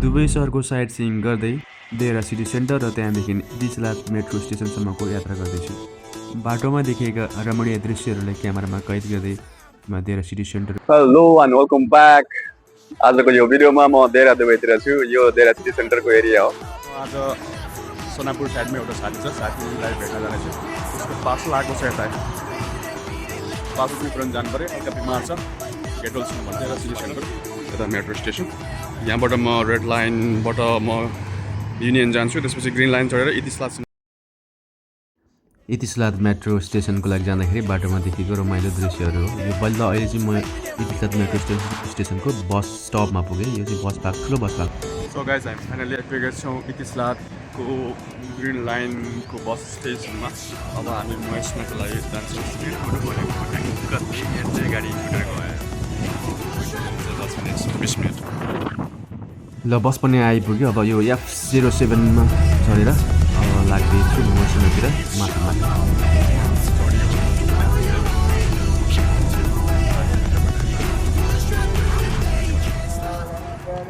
दुवै सहरको site seeing गर्दै देहरा सिटी सेन्टर र त्यहाँदेखि इतिसलात मेट्रो स्टेसनसम्मको यात्रा गर्दैछु। बाटोमा देखिएका रमणीय दृश्यहरूलाई क्यामेरामा कैद गर्दै म Dehra city centre. Hello and welcome back. आजको यो भिडियोमा म देहरा दुबईतिर छु। यो देहरा सिटी सेन्टरको एरिया हो। आज सोनापुर साइडमा एउटा साथी छ, साथीलाई भेट्न जानेछु। उसको पार्सल आएको छ यता, पार्सल पनि तुरन्त जानु पऱ्यो। हल्का बिमार छ, गेटोल्समा भन्दै सिटी सेन्टर यता मेट्रो स्टेसन। यहाँबाट म रेड लाइनबाट म युनियन जान्छु, त्यसपछि ग्रिन लाइन चढेर इतिसलात मेट्रो स्टेसनको लागि जाँदाखेरि बाटोमा देखेको रमाइलो दृश्यहरू हो। यो बल्ल अहिले चाहिँ म इतिसलात मेट्रो स्टेसनको बस स्टपमा पुगेँ। यो चाहिँ बस पार्क, ठुलो बस पार्क। सो गाइज, हामी फाइनली आइपुगेका छौँ इतिसलातको ग्रिन लाइनको बस स्टेसनमा। अब हामी महेशमाको लागि जान्छौँ। गाडी कुटेर गयो 10 मिनट। ल बस पनि आइपुग्यो। अब यो F07मा चढेर लाग्दैछु मसिनोतिर माथि।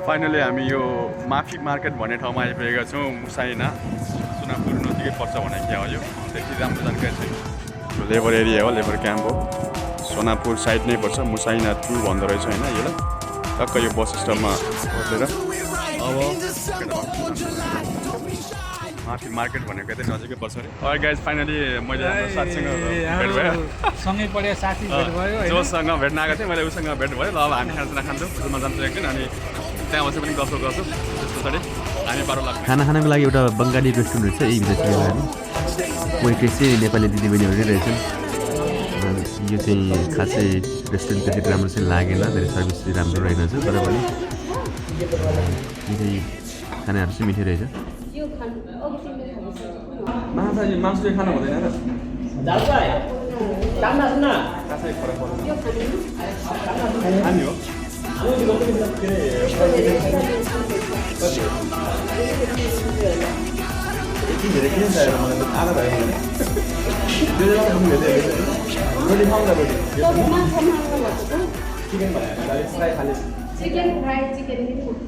फाइनली हामी यो माफी मार्केट भन्ने ठाउँमा आइपुगेका छौँ। मुसाइना सोनापुर नजिकै पर्छ भने क्या हो यो, त्यति राम्रो जानकारी छैन। लेबर एरिया हो, लेबर क्याम्प हो। सोनापुर साइड नै पर्छ, मुसाइना 2 भन्दो रहेछ होइन यसलाई। टक्क यो बस स्टपमा बसेर अब माफी मार्केट भनेको यतै नजिकै पर्छ अरे। और गाइज फाइनली मैले साथीसँग भेट भयो, सँगै पढेको साथी भेट भयो। जोसँग भेट्न आएको थिएँ मैले, उसँग भेट भयो। ल अब हामी खाना खान्छौँ, होटलमा जान्छौँ एकदिन, अनि त्यहाँ बसेर पनि गफ गर्छौँ। त्यस पछाडि हामी 12 लाख खाना खानको लागि एउटा बङ्गाली रेस्टुरेन्ट रहेछ। यही भित्र चाहिँ हामी वेट्रेस चाहिँ नेपाली दिदीबहिनीहरू रहेछन्। यो चाहिँ खासै रेस्टुरेन्ट त्यति राम्रो चाहिँ लागेन, धेरै सर्भिस चाहिँ राम्रो रहेनछ, तर पनि मिठै खानाहरू चाहिँ मिठै रहेछ। मासुले खानु हुँदैन र हामी हो।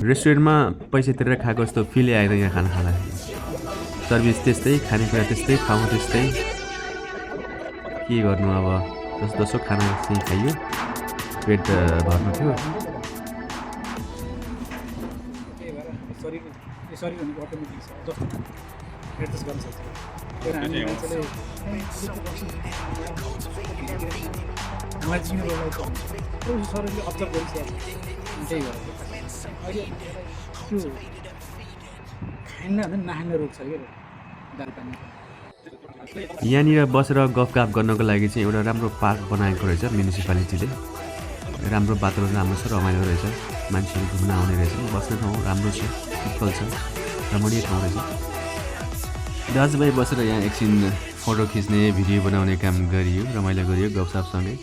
रेस्टुरेन्टमा पैसा तिरेर खाएको जस्तो फिल आएर यहाँ खाना खाँदा सर्भिस त्यस्तै, खानेकुरा त्यस्तै, ठाउँ त्यस्तै। के गर्नु अब, जसो खाना चाहिँ खाइयो, पेट भर्नु थियो। यहाँनिर बसेर गफगाफ गर्नको लागि चाहिँ एउटा राम्रो पार्क बनाएको रहेछ म्युनिसिपालिटीले। राम्रो वातावरण राम्रो छ, रमाइलो रहेछ, मान्छेहरू घुम्न आउने रहेछ। बस्ने ठाउँ राम्रो छ, पिपल छ, रमणीय ठाउँ रहेछ। दाजुभाइ बसेर यहाँ एकछिन फोटो खिच्ने, भिडियो बनाउने काम गरियो, रमाइलो गरियो, गफसापसँगै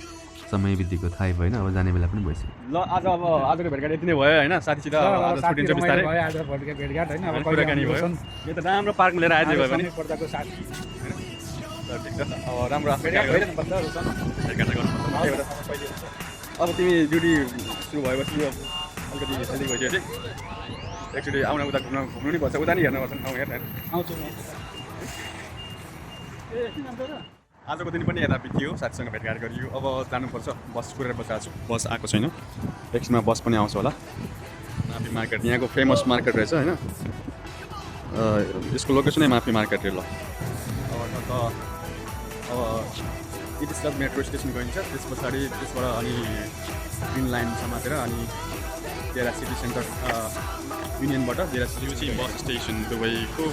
समय बितेको थाहै भएन। अब जाने बेला पनि भइसक्यो। ल आजको भेटघाट यति नै भयो होइन, साथीसित छुट्टिन्छ बिस्तारै। आज भेटघाट होइन, अब कुराकानी भयो। यो त राम्रो पार्कमा लिएर आइदियो भयो भने पर्दाको साथी ठिक छ। अब राम्रो भेटघाट गर्नुपर्छ। अब तिमी ड्युटी सुरु भएपछि यो अलिकति हेल्दी भइसक्यो कि एकचोटि आउन उता घुम्नु नि पर्छ, उता नि हेर्नुपर्छ ठाउँ हेर्न। आउँछु आजको दिन पनि यता बित्यो, साथीसँग भेटघाट गरियो। अब जानुपर्छ, बस कुरेर बसेको छु, बस आएको छैन। एकछिनमा बस पनि आउँछ होला। माफी मार्केट यहाँको फेमस मार्केट रहेछ होइन, यसको लोकेसनै माफी मार्केट रे। ल अब इतिसलात मेट्रो स्टेसन गइन्छ, त्यस पछाडि त्यसबाट अनि ग्रिन लाइन समातेर अनि देहरा सिटी सेन्टर युनियनबाट देहरा सिटी चाहिँ बस स्टेसन दुबईको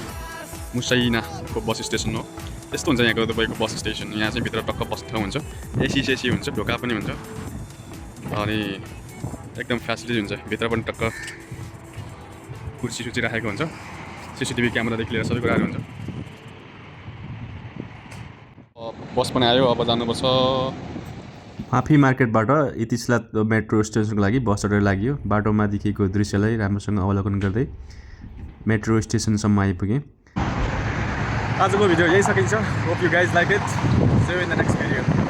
मुसाइनाको बस स्टेसन हो। यस्तो हुन्छ यहाँको दुबईको बस स्टेसन। यहाँ चाहिँ भित्र टक्क बस्ने ठाउँ हुन्छ, एसी हुन्छ, ढोका पनि हुन्छ, अनि एकदम फेसिलिटी हुन्छ। भित्र पनि टक्क कुर्सी राखेको हुन्छ, CCTV क्यामेरादेखि लिएर सबै कुराहरू हुन्छ। बस पनि आयो, अब जानुपर्छ। माफी मार्केटबाट इतिसलात मेट्रो स्टेसनको लागि बस चढेर लाग्यो। बाटोमा देखिएको दृश्यलाई राम्रोसँग अवलोकन गर्दै मेट्रो स्टेसनसम्म आइपुगेँ। आजको भिडियो यही सकिन्छ। Hope you guys like it. See you in the next video.